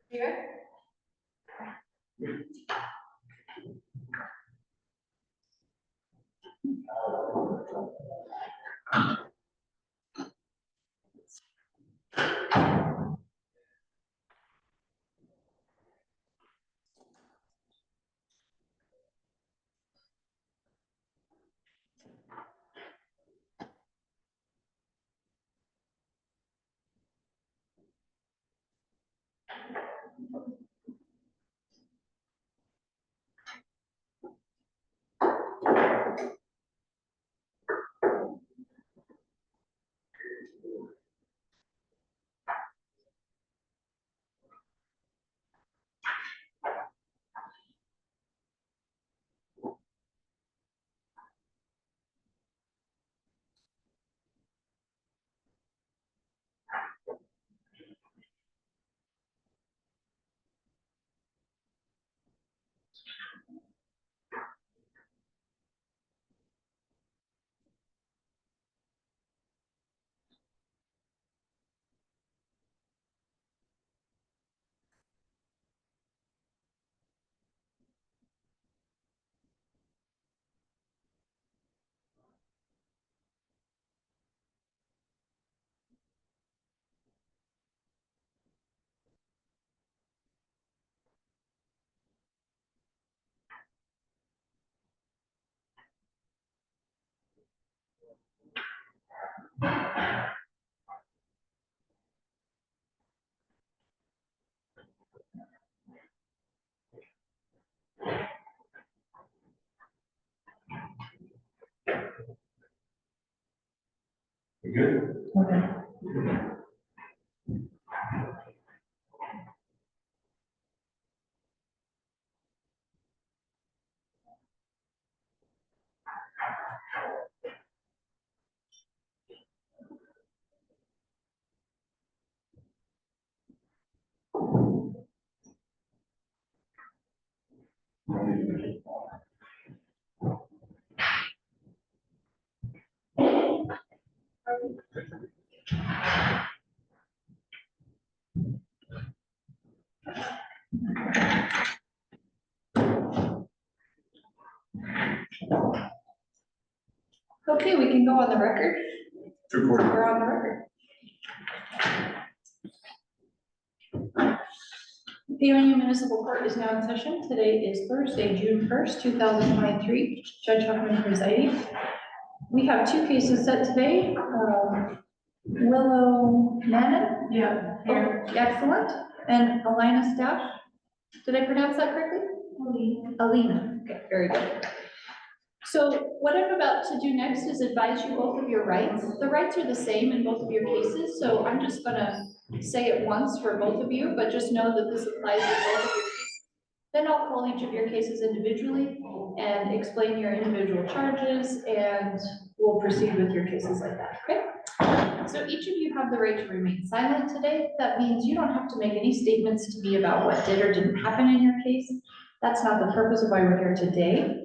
Here. You good? Okay. Okay, we can go on the record. Recording. We're on the record. The UNU Municipal Court is now in session. Today is Thursday, June 1st, 2023. Judge Huffman presiding. We have two cases set today. Willow Mannon. Yeah. Oh, excellent. And Alina Staff. Did I pronounce that correctly? Alina. Okay, very good. So what I'm about to do next is advise you both of your rights. The rights are the same in both of your cases, so I'm just gonna say it once for both of you, but just know that this applies to both of your cases. Then I'll call each of your cases individually and explain your individual charges, and we'll proceed with your cases like that, okay? So each of you have the right to remain silent today. That means you don't have to make any statements to me about what did or didn't happen in your case. That's not the purpose of why we're here today.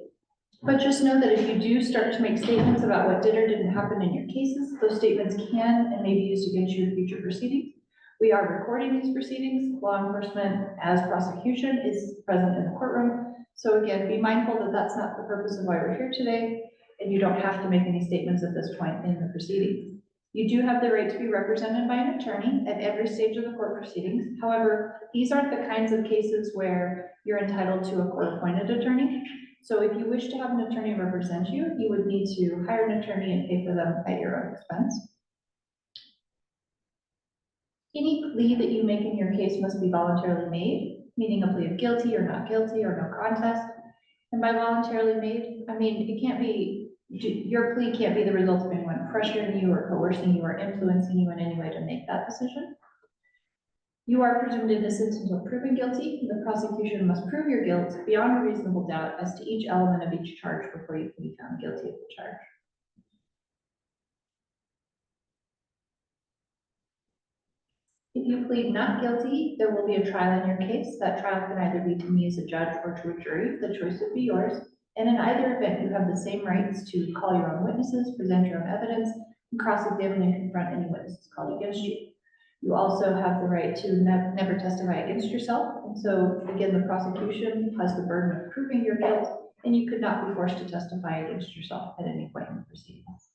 But just know that if you do start to make statements about what did or didn't happen in your cases, those statements can and may be used against you in future proceedings. We are recording these proceedings. Law enforcement, as prosecution, is present in the courtroom. So again, be mindful that that's not the purpose of why we're here today, and you don't have to make any statements at this point in the proceedings. You do have the right to be represented by an attorney at every stage of the court proceedings. However, these aren't the kinds of cases where you're entitled to a court-appointed attorney. So if you wish to have an attorney represent you, you would need to hire an attorney and pay for them at your own expense. Any plea that you make in your case must be voluntarily made, meaning a plea of guilty or not guilty or no contest. And by voluntarily made, I mean, it can't be, your plea can't be the result of anyone pressuring you or coercing you or influencing you in any way to make that decision. You are presumed innocent until proven guilty. The prosecution must prove your guilt beyond a reasonable doubt as to each element of each charge before you can be found guilty of the charge. If you plead not guilty, there will be a trial in your case. That trial can either be to me as a judge or to a jury. The choice would be yours. And in either event, you have the same rights to call your own witnesses, present your own evidence, and cross-examine and confront any witnesses called against you. You also have the right to never testify against yourself. And so again, the prosecution has the burden of proving your guilt, and you could not be forced to testify against yourself at any point in the proceedings.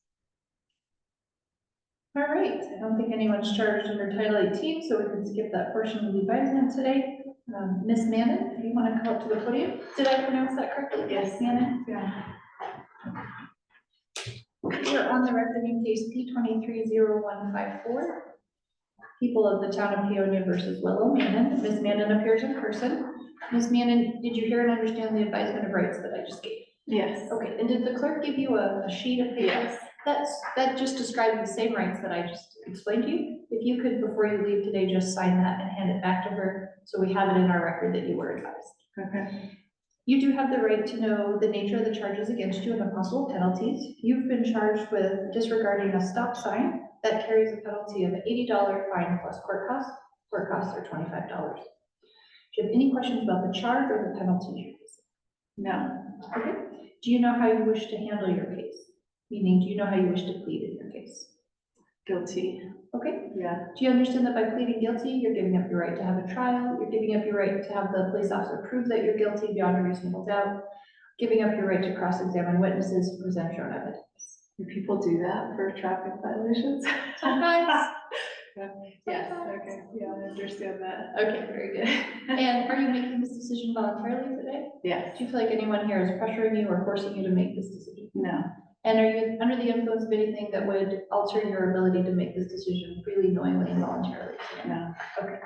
All right, I don't think anyone's charged under Title 18, so we can skip that portion of the advisement today. Ms. Mannon, if you want to come up to the podium. Did I pronounce that correctly? Yes. Mannon? Yeah. We are on the record in case P230154. People of the town of Peonia versus Willow Mannon. Ms. Mannon appears in person. Ms. Mannon, did you hear and understand the advisement of rights that I just gave? Yes. Okay, and did the clerk give you a sheet of paper? Yes. That just describes the same rights that I just explained to you. If you could, before you leave today, just sign that and hand it back to her, so we have it in our record that you were advised. Okay. You do have the right to know the nature of the charges against you and the possible penalties. You've been charged with disregarding a stop sign that carries a penalty of an $80 fine plus court costs. Court costs are $25. Do you have any questions about the charge or the penalties you're facing? No. Okay. Do you know how you wish to handle your case? Meaning, do you know how you wish to plead in your case? Guilty. Okay. Yeah. Do you understand that by pleading guilty, you're giving up your right to have a trial, you're giving up your right to have the police officer prove that you're guilty beyond a reasonable doubt, giving up your right to cross-examine witnesses and present your own evidence? Do people do that for traffic violations? Sometimes. Yes, okay, yeah, I understand that. Okay, very good. And are you making this decision voluntarily today? Yes. Do you feel like anyone here is pressuring you or forcing you to make this decision? No. And are you under the influence of anything that would alter your ability to make this decision freely, knowingly, and voluntarily? No. Okay.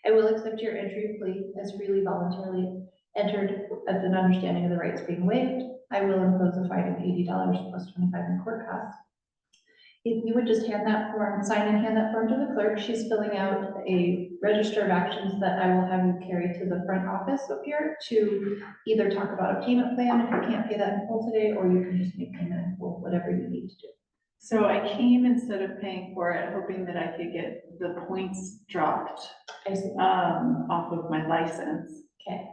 I will accept your entry plea as freely, voluntarily entered as an understanding of the rights being waived. I will impose a fine of $80 plus 25 in court costs. If you would just hand that form, sign and hand that form to the clerk, she's filling out a register of actions that I will have you carry to the front office up here to either talk about a payment plan if you can't pay that in full today, or you can just make payment in full, whatever you need to do. So I came instead of paying for it, hoping that I could get the points dropped, I see. off of my license. Okay.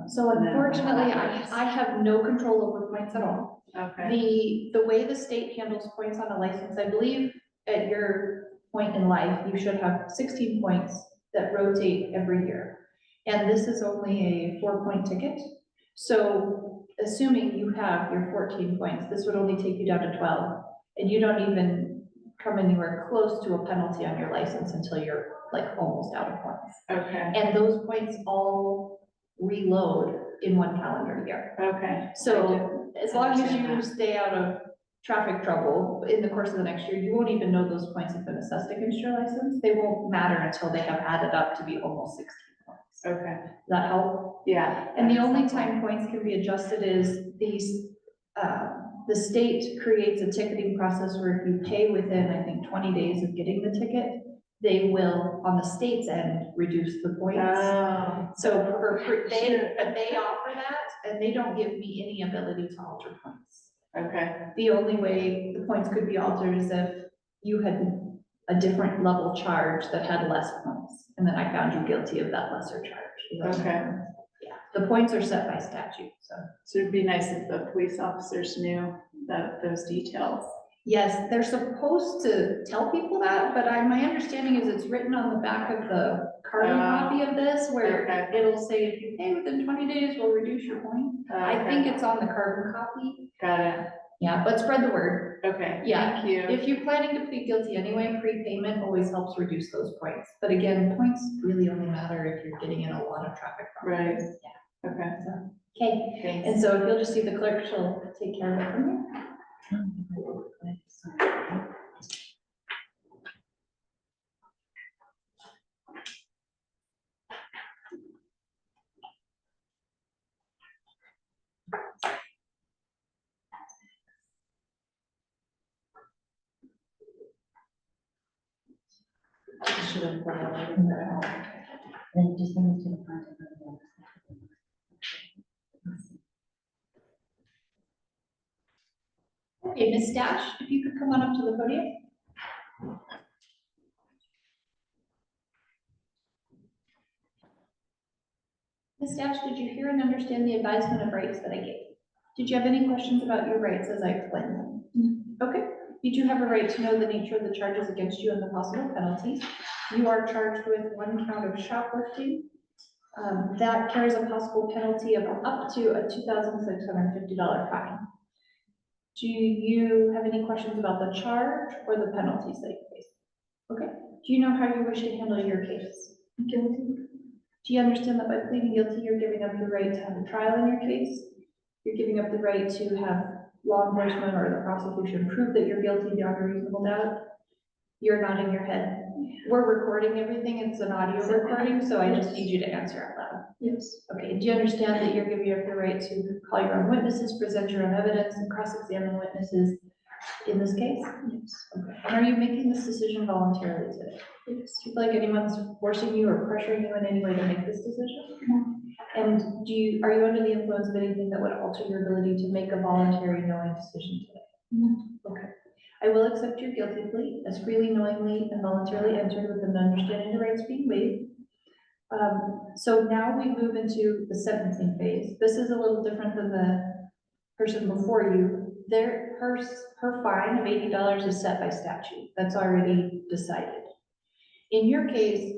So So unfortunately, I have no control over points at all. Okay. The way the state handles points on a license, I believe at your point in life, you should have 16 points that rotate every year. And this is only a 4-point ticket. So assuming you have your 14 points, this would only take you down to 12. And you don't even come anywhere close to a penalty on your license until you're like almost out of points. Okay. And those points all reload in one calendar year. Okay. So as long as understand you that. stay out of traffic trouble in the course of the next year, you won't even know those points have been assessed against your license. They won't matter until they have added up to be almost 16 points. Okay. Does that help? Yeah. And the that's only helpful. time points can be adjusted is the state creates a ticketing process where if you pay within, I think, 20 days of getting the ticket, they will, on the state's end, reduce the points. Oh. So Sure. they offer that, and they don't give me any ability to alter points. Okay. The only way the points could be altered is if you had a different level charge that had less points, and then I found you guilty of that lesser charge. Does that make Okay. sense? Yeah, the points are set by statute, so. So it'd be nice if the police officers knew those details. Yes, they're supposed to tell people that, but my understanding is it's written on the back of the carbon copy of this, where Okay. it'll say, if you pay within 20 days, we'll reduce your point. I Okay. think it's on the carbon copy. Got it. Yeah, but spread the word. Okay. Yeah. Thank you. If you're planning to plead guilty anyway, prepayment always helps reduce those points. But again, points really only matter if you're getting in a lot of traffic problems. Right. Yeah. Okay. Okay, Thanks. and so if you'll just see the clerk, she'll take care of it from here. Should have put it in there. Then just bring it to the front of the. Okay, Ms. Stash, if you could come on up to the podium. Ms. Stash, did you hear and understand the advisement of rights that I gave? Did you have any questions about your rights as I explained them? Okay, you do have a right to know the nature of the charges against you and the possible penalties. you are charged with 1 count of shoplifting. That carries a possible penalty of up to a $2,650 fine. Do you have any questions about the charge or the penalties that you face? Okay, do you know how you wish to handle your case? Guilty. Do you understand that by pleading guilty, you're giving up your right to have a trial in your case? You're giving up the right to have law enforcement or the prosecution prove that you're guilty beyond a reasonable doubt? You're nodding your head. We're recording everything, it's an audio recording, so I just need you to answer out loud. Yes. Okay, do you understand that you're giving up the right to call your own witnesses, present your own evidence, and cross-examine witnesses in this case? Yes. Okay. And are you making this decision voluntarily today? Yes. Do you feel like anyone's forcing you or pressuring you in any way to make this decision? No. And are you under the influence of anything that would alter your ability to make a voluntary knowing decision today? No. Okay. I will accept your guilty plea as freely, knowingly, and voluntarily entered with an understanding the rights being waived. So now we move into the sentencing phase. This is a little different than the person before you. Her fine of $80 is set by statute. That's already decided. In your case,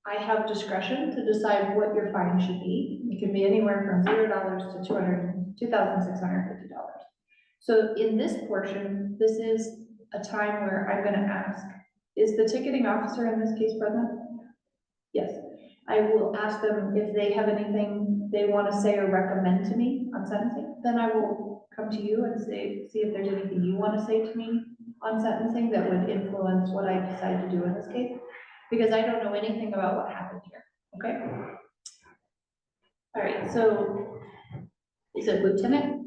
I have discretion to decide what your fine should be. It can be anywhere from $0 to $2,650. So in this portion, this is a time where I'm gonna ask, is the ticketing officer in this case present? Yes. I will ask them if they have anything they want to say or recommend to me on sentencing. Then I will come to you and see if there's anything you want to say to me on sentencing that would influence what I decide to do in this case. Because I don't know anything about what happened here, okay? All right, so is it Lieutenant?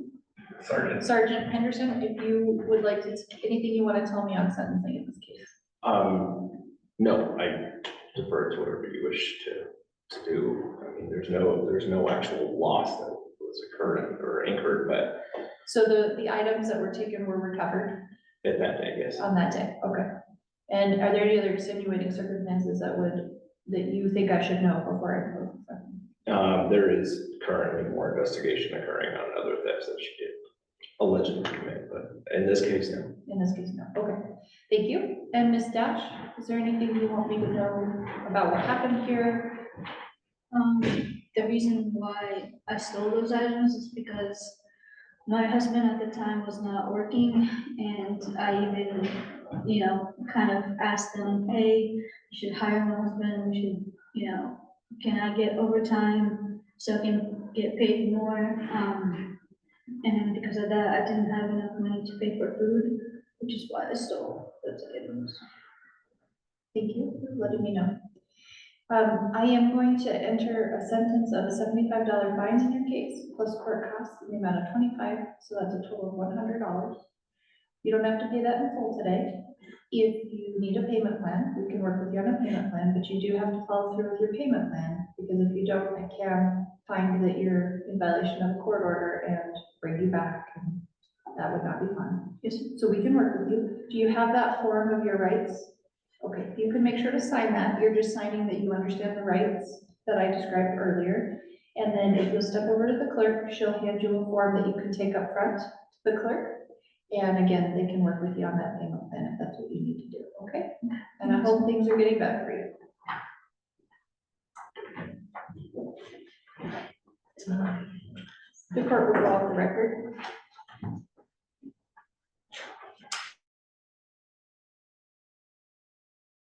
Sergeant Henderson, if you would like to, anything you want to tell me on sentencing in this case? No, I defer to whatever you wish to do. I mean, there's no actual loss that was occurred or incurred, but So the items that were taken were recovered at that day, yes. on that day, okay. And are there any other extenuating circumstances that you think I should know before I impose the sentence? There is currently more investigation occurring on other thefts that she did allegedly commit, but in this case, no. In this case, no, okay. Thank you. And Ms. Dash, is there anything you want me to know about what happened here? The reason why I stole those items is because my husband at the time was not working, and I even, kind of asked them, hey, you should hire my husband, we should, can I get overtime so I can get paid more? And then because of that, I didn't have enough money to pay for food, which is why I stole those items. Thank you for letting me know. I am going to enter a sentence of a $75 fine in your case, plus court costs in the amount of $25, so that's a total of $100. You don't have to pay that in full today. If you need a payment plan, we can work with you on a payment plan, but you do have to follow through with your payment plan, because if you don't, I can find that you're in violation of a court order and bring you back, and that would not be fun. Yes, so we can work with you. Do you have that form of your rights? Okay, you can make sure to sign that. You're just signing that you understand the rights that I described earlier. And then if you'll step over to the clerk, she'll hand you a form that you can take up front to the clerk. And again, they can work with you on that payment plan if that's what you need to do, okay? And I hope things are getting better for you. The court will call the record.